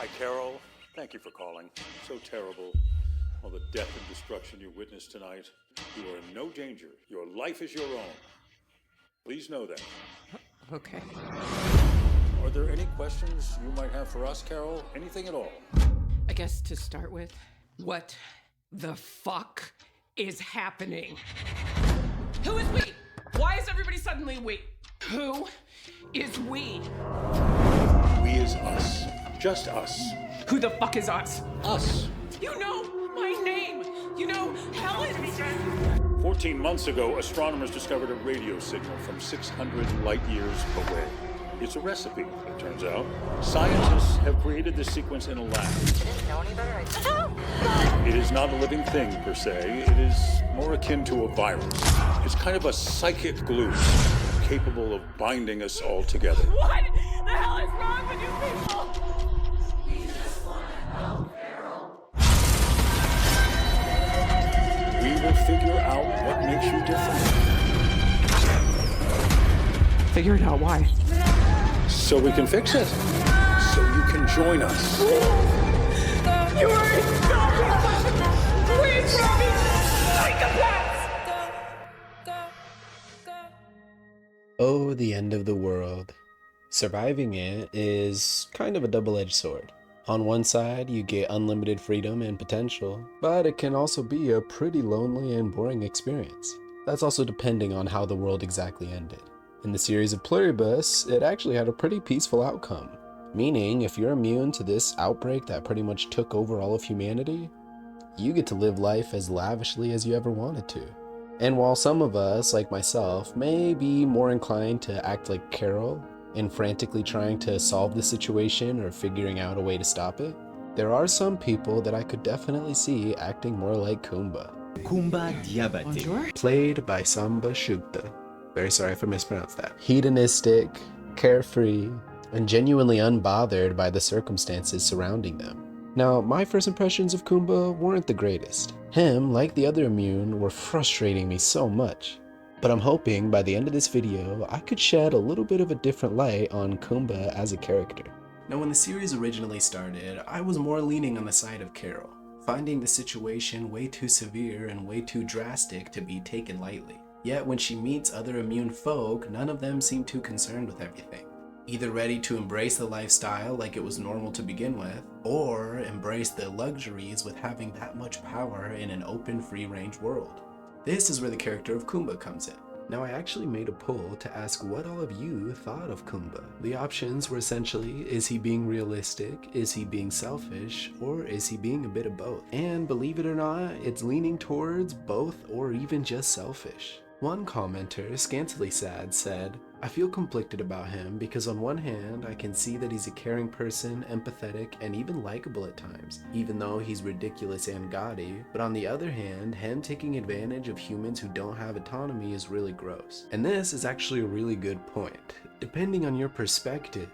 Hi, Carol. Thank you for calling. So terrible. All the death and destruction you witnessed tonight. You are in no danger. Your life is your own. Please know that. Okay. Are there any questions you might have for us, Carol? Anything at all? I guess to start with, what the fuck is happening? Who is we? Why is everybody suddenly we? Who is we? We is us. Just us. Who the fuck is us? Us. You know my name. You know Helen. 14 months ago, astronomers discovered a radio signal from 600 light years away. It's a recipe, it turns out. Scientists have created this sequence in a lab. Didn't know any better. It is not a living thing, per se. It is more akin to a virus. It's kind of a psychic glue, capable of binding us all together. What the hell is wrong with you people? We just want to help, Carol. We will figure out what makes you different. Figure it out. Why? So we can fix it. So you can join us. You are please, Robbie! Psychopaths! Oh, the end of the world. Surviving it is kind of a double-edged sword. On one side, you get unlimited freedom and potential, but it can also be a pretty lonely and boring experience. That's also depending on how the world exactly ended. In the series of Pluribus, it actually had a pretty peaceful outcome. Meaning, if you're immune to this outbreak that pretty much took over all of humanity, you get to live life as lavishly as you ever wanted to. And while some of us, like myself, may be more inclined to act like Carol in frantically trying to solve the situation or figuring out a way to stop it, there are some people that I could definitely see acting more like Koumba. Koumba Diabaté. Played by Samba Shukta. Very sorry if I mispronounced that. Hedonistic, carefree, and genuinely unbothered by the circumstances surrounding them. Now, my first impressions of Koumba weren't the greatest. Him, like the other immune, were frustrating me so much. But I'm hoping by the end of this video, I could shed a little bit of a different light on Koumba as a character. Now, when the series originally started, I was more leaning on the side of Carol, finding the situation way too severe and way too drastic to be taken lightly. Yet when she meets other immune folk, none of them seem too concerned with everything. Either ready to embrace the lifestyle like it was normal to begin with, or embrace the luxuries with having that much power in an open, free-range world. This is where the character of Koumba comes in. Now, I actually made a poll to ask what all of you thought of Koumba. The options were essentially, is he being realistic, is he being selfish, or is he being a bit of both? And believe it or not, it's leaning towards both or even just selfish. One commenter, scantily sad, said, I feel conflicted about him because on one hand, I can see that he's a caring person, empathetic, and even likable at times, even though he's ridiculous and gaudy, but on the other hand, him taking advantage of humans who don't have autonomy is really gross. And this is actually a really good point. Depending on your perspective,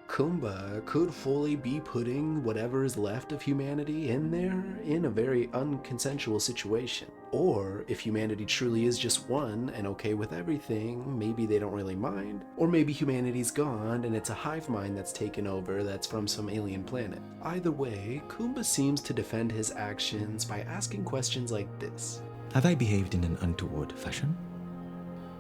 Koumba could fully be putting whatever is left of humanity in there in a very unconsensual situation. Or if humanity truly is just one and okay with everything, maybe they don't really mind. Or maybe humanity's gone and it's a hive mind that's taken over that's from some alien planet. Either way, Koumba seems to defend his actions by asking questions like this. Have I behaved in an untoward fashion?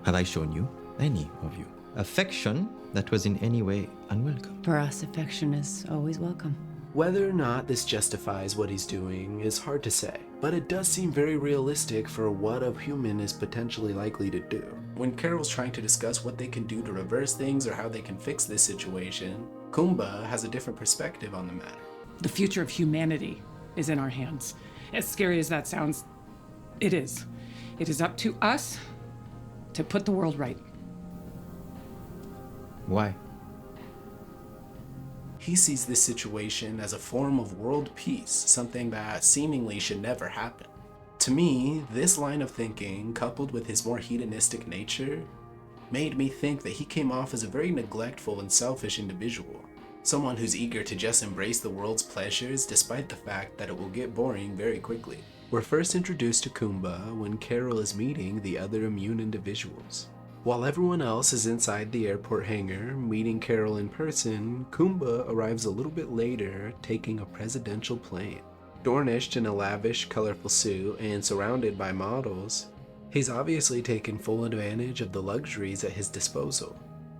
Have I shown you, any of you, affection that was in any way unwelcome? For us, affection is always welcome. Whether or not this justifies what he's doing is hard to say, but it does seem very realistic for what a human is potentially likely to do. When Carol's trying to discuss what they can do to reverse things or how they can fix this situation, Koumba has a different perspective on the matter. The future of humanity is in our hands. As scary as that sounds, it is. It is up to us to put the world right. Why? He sees this situation as a form of world peace, something that seemingly should never happen. To me, this line of thinking, coupled with his more hedonistic nature, made me think that he came off as a very neglectful and selfish individual. Someone who's eager to just embrace the world's pleasures despite the fact that it will get boring very quickly. We're first introduced to Koumba when Carol is meeting the other immune individuals. While everyone else is inside the airport hangar, meeting Carol in person, Koumba arrives a little bit later, taking a presidential plane. Dornished in a lavish, colorful suit and surrounded by models, he's obviously taken full advantage of the luxuries at his disposal,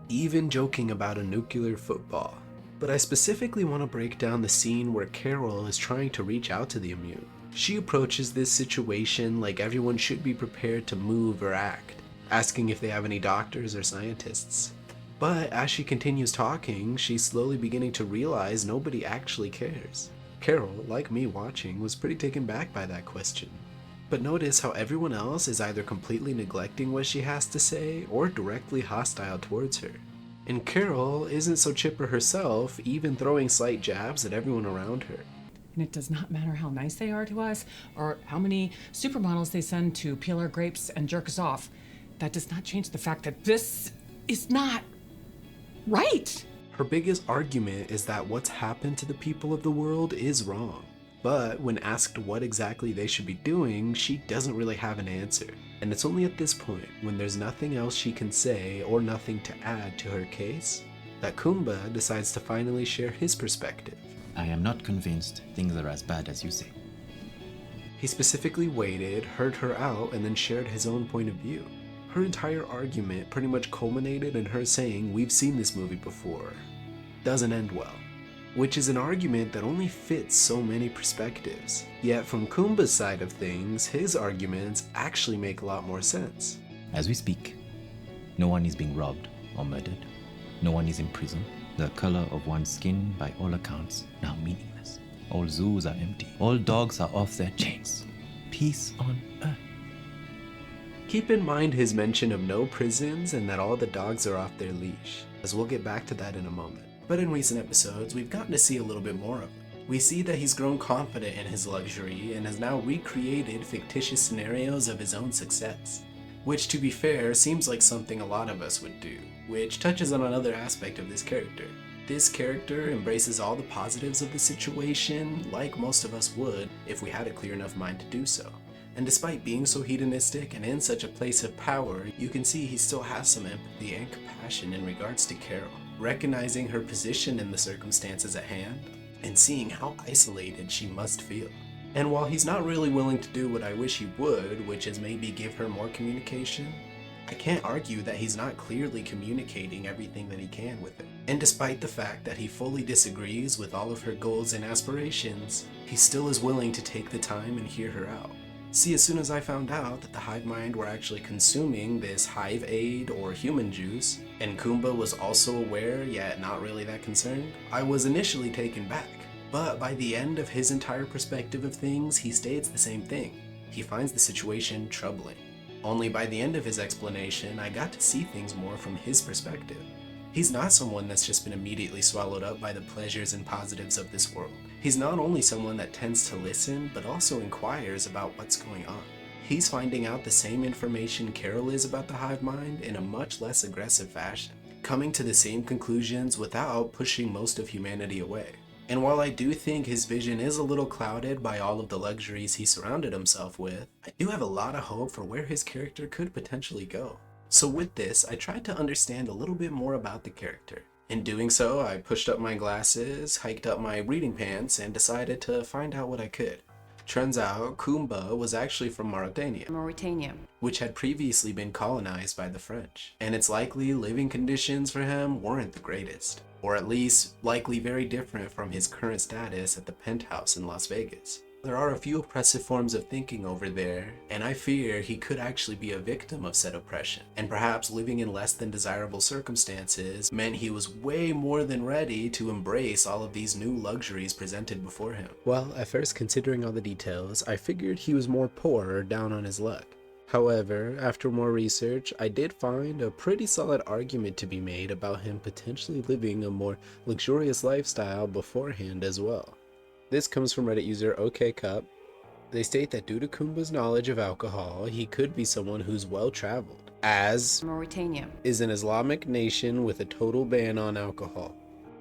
even joking about a nuclear football. But I specifically want to break down the scene where Carol is trying to reach out to the immune. She approaches this situation like everyone should be prepared to move or act, asking if they have any doctors or scientists. But as she continues talking, she's slowly beginning to realize nobody actually cares. Carol, like me watching, was pretty taken back by that question. But notice how everyone else is either completely neglecting what she has to say or directly hostile towards her. And Carol isn't so chipper herself, even throwing slight jabs at everyone around her. And it does not matter how nice they are to us or how many supermodels they send to peel our grapes and jerk us off. That does not change the fact that this is not right. Her biggest argument is that what's happened to the people of the world is wrong. But when asked what exactly they should be doing, she doesn't really have an answer. And it's only at this point, when there's nothing else she can say or nothing to add to her case, that Koumba decides to finally share his perspective. I am not convinced things are as bad as you say. He specifically waited, heard her out, and then shared his own point of view. Her entire argument pretty much culminated in her saying, "We've seen this movie before." Doesn't end well. Which is an argument that only fits so many perspectives. Yet from Koumba's side of things, his arguments actually make a lot more sense. As we speak, no one is being robbed or murdered. No one is in prison. The color of one's skin, by all accounts, now meaningless. All zoos are empty. All dogs are off their chains. Peace on earth. Keep in mind his mention of no prisons and that all the dogs are off their leash, as we'll get back to that in a moment. But in recent episodes, we've gotten to see a little bit more of him. We see that he's grown confident in his luxury and has now recreated fictitious scenarios of his own success. Which, to be fair, seems like something a lot of us would do, which touches on another aspect of this character. This character embraces all the positives of the situation, like most of us would if we had a clear enough mind to do so. And despite being so hedonistic and in such a place of power, you can see he still has some empathy and compassion in regards to Carol, recognizing her position in the circumstances at hand, and seeing how isolated she must feel. And while he's not really willing to do what I wish he would, which is maybe give her more communication, I can't argue that he's not clearly communicating everything that he can with it. And despite the fact that he fully disagrees with all of her goals and aspirations, he still is willing to take the time and hear her out. See, as soon as I found out that the hive mind were actually consuming this hive aid or human juice, and Koumba was also aware yet not really that concerned, I was initially taken back. But by the end of his entire perspective of things, he states the same thing. He finds the situation troubling. Only by the end of his explanation, I got to see things more from his perspective. He's not someone that's just been immediately swallowed up by the pleasures and positives of this world. He's not only someone that tends to listen, but also inquires about what's going on. He's finding out the same information Carol is about the hive mind in a much less aggressive fashion, coming to the same conclusions without pushing most of humanity away. And while I do think his vision is a little clouded by all of the luxuries he surrounded himself with, I do have a lot of hope for where his character could potentially go. So with this, I tried to understand a little bit more about the character. In doing so, I pushed up my glasses, hiked up my reading pants, and decided to find out what I could. Turns out, Koumba was actually from Mauritania, which had previously been colonized by the French, and it's likely living conditions for him weren't the greatest, or at least likely very different from his current status at the penthouse in Las Vegas. There are a few oppressive forms of thinking over there, and I fear he could actually be a victim of said oppression, and perhaps living in less than desirable circumstances meant he was way more than ready to embrace all of these new luxuries presented before him. Well, at first considering all the details, I figured he was more poor or down on his luck. However, after more research, I did find a pretty solid argument to be made about him potentially living a more luxurious lifestyle beforehand as well. This comes from Reddit user OKCup. They state that due to Koumba's knowledge of alcohol, he could be someone who's well-traveled, as Mauritania is an Islamic nation with a total ban on alcohol.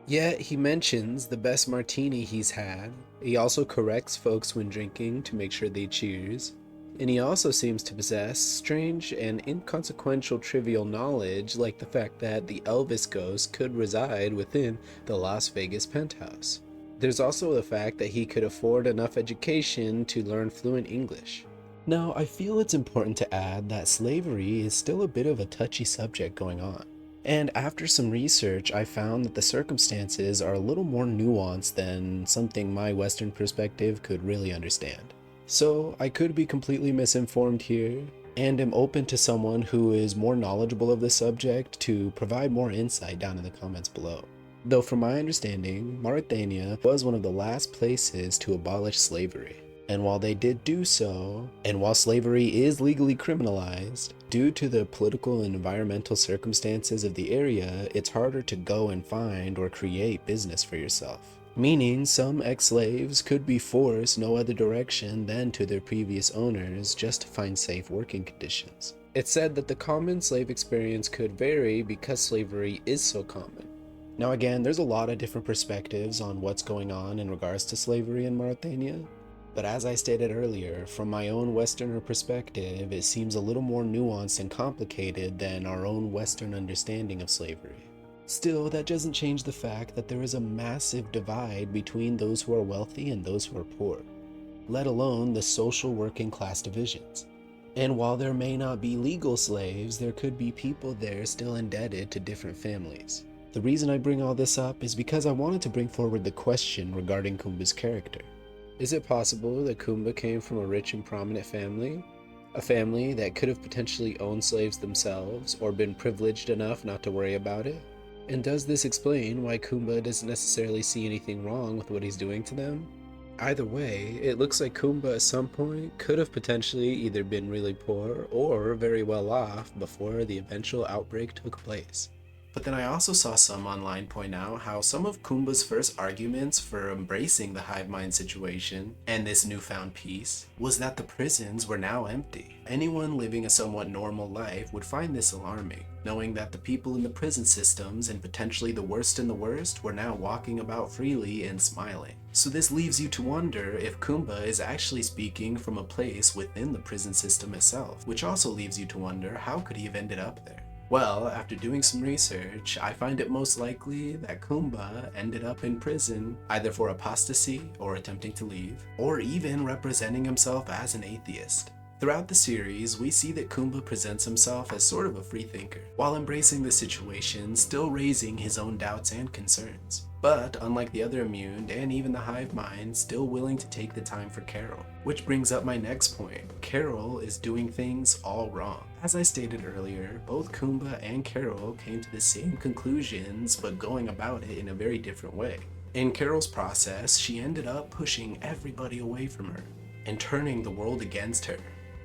Yet he mentions the best martini he's had. He also corrects folks when drinking to make sure they cheers. And he also seems to possess strange and inconsequential trivial knowledge, like the fact that the Elvis ghost could reside within the Las Vegas penthouse. There's also the fact that he could afford enough education to learn fluent English. Now, I feel it's important to add that slavery is still a bit of a touchy subject going on. And after some research, I found that the circumstances are a little more nuanced than something my Western perspective could really understand. So I could be completely misinformed here, and am open to someone who is more knowledgeable of the subject to provide more insight down in the comments below. Though from my understanding, Mauritania was one of the last places to abolish slavery. And while they did do so, and while slavery is legally criminalized, due to the political and environmental circumstances of the area, it's harder to go and find or create business for yourself. Meaning some ex-slaves could be forced no other direction than to their previous owners just to find safe working conditions. It's said that the common slave experience could vary because slavery is so common. Now again, there's a lot of different perspectives on what's going on in regards to slavery in Mauritania. But as I stated earlier, from my own Westerner perspective, it seems a little more nuanced and complicated than our own Western understanding of slavery. Still, that doesn't change the fact that there is a massive divide between those who are wealthy and those who are poor, let alone the social working class divisions. And while there may not be legal slaves, there could be people there still indebted to different families. The reason I bring all this up is because I wanted to bring forward the question regarding Koumba's character. Is it possible that Koumba came from a rich and prominent family? A family that could have potentially owned slaves themselves or been privileged enough not to worry about it? And does this explain why Koumba doesn't necessarily see anything wrong with what he's doing to them? Either way, it looks like Koumba at some point could have potentially either been really poor or very well off before the eventual outbreak took place. But then I also saw some online point out how some of Koumba's first arguments for embracing the hive mind situation and this newfound peace was that the prisons were now empty. Anyone living a somewhat normal life would find this alarming, knowing that the people in the prison systems and potentially the worst in the worst were now walking about freely and smiling. So this leaves you to wonder if Koumba is actually speaking from a place within the prison system itself, which also leaves you to wonder how could he have ended up there. Well, after doing some research, I find it most likely that Koumba ended up in prison either for apostasy or attempting to leave, or even representing himself as an atheist. Throughout the series, we see that Koumba presents himself as sort of a free thinker, while embracing the situation, still raising his own doubts and concerns. But unlike the other immune and even the hive mind, still willing to take the time for Carol. Which brings up my next point. Carol is doing things all wrong. As I stated earlier, both Koumba and Carol came to the same conclusions, but going about it in a very different way. In Carol's process, she ended up pushing everybody away from her and turning the world against her.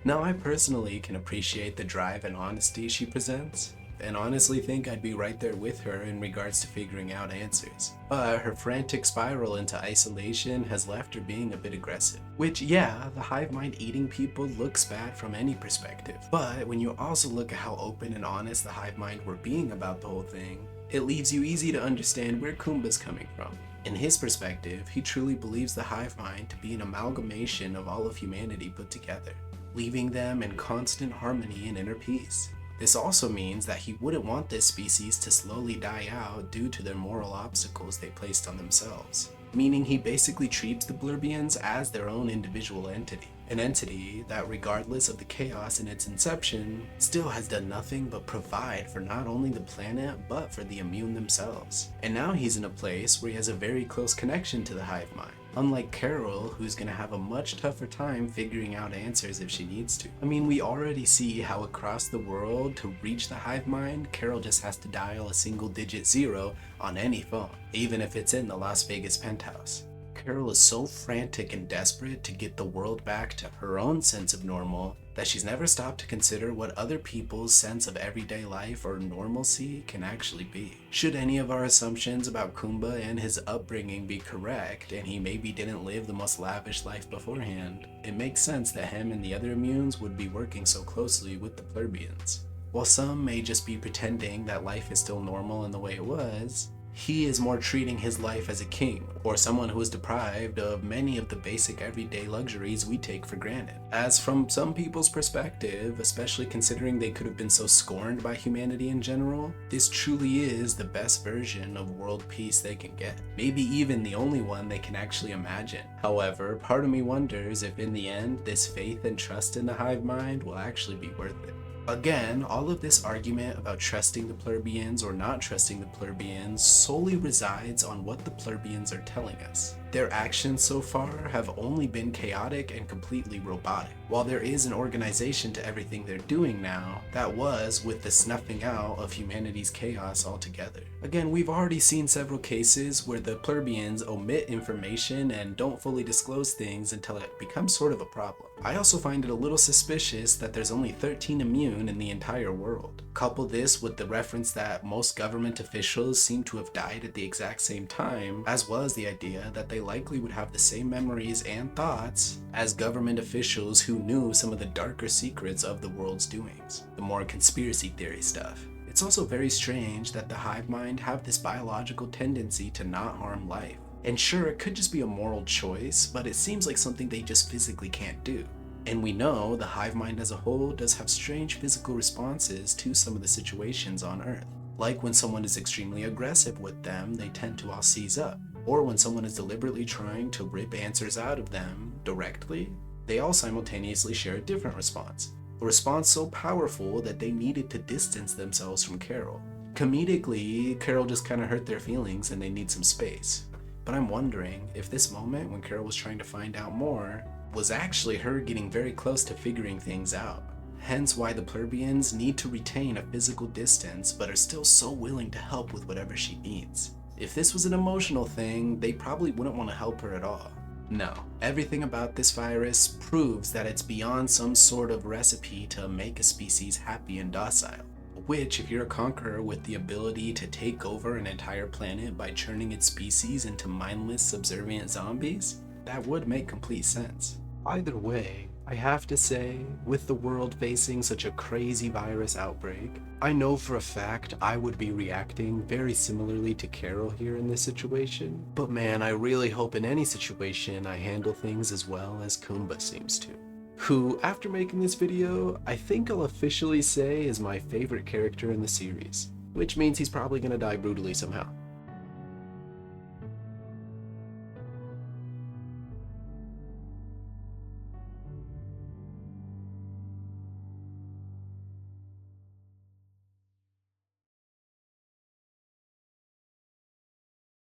Now, I personally can appreciate the drive and honesty she presents, and honestly think I'd be right there with her in regards to figuring out answers. But her frantic spiral into isolation has left her being a bit aggressive. Which, yeah, the hive mind eating people looks bad from any perspective. But when you also look at how open and honest the hive mind were being about the whole thing, it leaves you easy to understand where Koumba's coming from. In his perspective, he truly believes the hive mind to be an amalgamation of all of humanity put together, leaving them in constant harmony and inner peace. This also means that he wouldn't want this species to slowly die out due to their moral obstacles they placed on themselves. Meaning he basically treats the Pluribians as their own individual entity. An entity that, regardless of the chaos in its inception, still has done nothing but provide for not only the planet, but for the immune themselves. And now he's in a place where he has a very close connection to the hive mind. Unlike Carol, who's gonna have a much tougher time figuring out answers if she needs to. I mean, we already see how across the world, to reach the hive mind, Carol just has to dial a single-digit 0 on any phone, even if it's in the Las Vegas penthouse. Carol is so frantic and desperate to get the world back to her own sense of normal that she's never stopped to consider what other people's sense of everyday life or normalcy can actually be. Should any of our assumptions about Koumba and his upbringing be correct, and he maybe didn't live the most lavish life beforehand, it makes sense that him and the other immunes would be working so closely with the Pluribians. While some may just be pretending that life is still normal in the way it was, He is more treating his life as a king, or someone who is deprived of many of the basic everyday luxuries we take for granted. As from some people's perspective, especially considering they could have been so scorned by humanity in general, this truly is the best version of world peace they can get. Maybe even the only one they can actually imagine. However, part of me wonders if in the end, this faith and trust in the hive mind will actually be worth it. Again, all of this argument about trusting the plebeians or not trusting the plebeians solely resides on what the plebeians are telling us. Their actions so far have only been chaotic and completely robotic. While there is an organization to everything they're doing now, that was with the snuffing out of humanity's chaos altogether. Again, we've already seen several cases where the plebeians omit information and don't fully disclose things until it becomes sort of a problem. I also find it a little suspicious that there's only 13 immune in the entire world. Couple this with the reference that most government officials seem to have died at the exact same time, as well as the idea that they likely would have the same memories and thoughts as government officials who knew some of the darker secrets of the world's doings, the more conspiracy theory stuff. It's also very strange that the hive mind have this biological tendency to not harm life. And sure, it could just be a moral choice, but it seems like something they just physically can't do. And we know the hive mind as a whole does have strange physical responses to some of the situations on Earth. Like when someone is extremely aggressive with them, they tend to all seize up. Or when someone is deliberately trying to rip answers out of them directly, they all simultaneously share a different response. A response so powerful that they needed to distance themselves from Carol. Comedically, Carol just kind of hurt their feelings and they need some space. But I'm wondering if this moment when Carol was trying to find out more was actually her getting very close to figuring things out. Hence why the plebeians need to retain a physical distance but are still so willing to help with whatever she needs. If this was an emotional thing, they probably wouldn't want to help her at all. No, everything about this virus proves that it's beyond some sort of recipe to make a species happy and docile. Which, if you're a conqueror with the ability to take over an entire planet by turning its species into mindless, subservient zombies, that would make complete sense. Either way, I have to say, with the world facing such a crazy virus outbreak, I know for a fact I would be reacting very similarly to Carol here in this situation. But man, I really hope in any situation I handle things as well as Koumba seems to. Who, after making this video, I think I'll officially say is my favorite character in the series. Which means he's probably gonna die brutally somehow.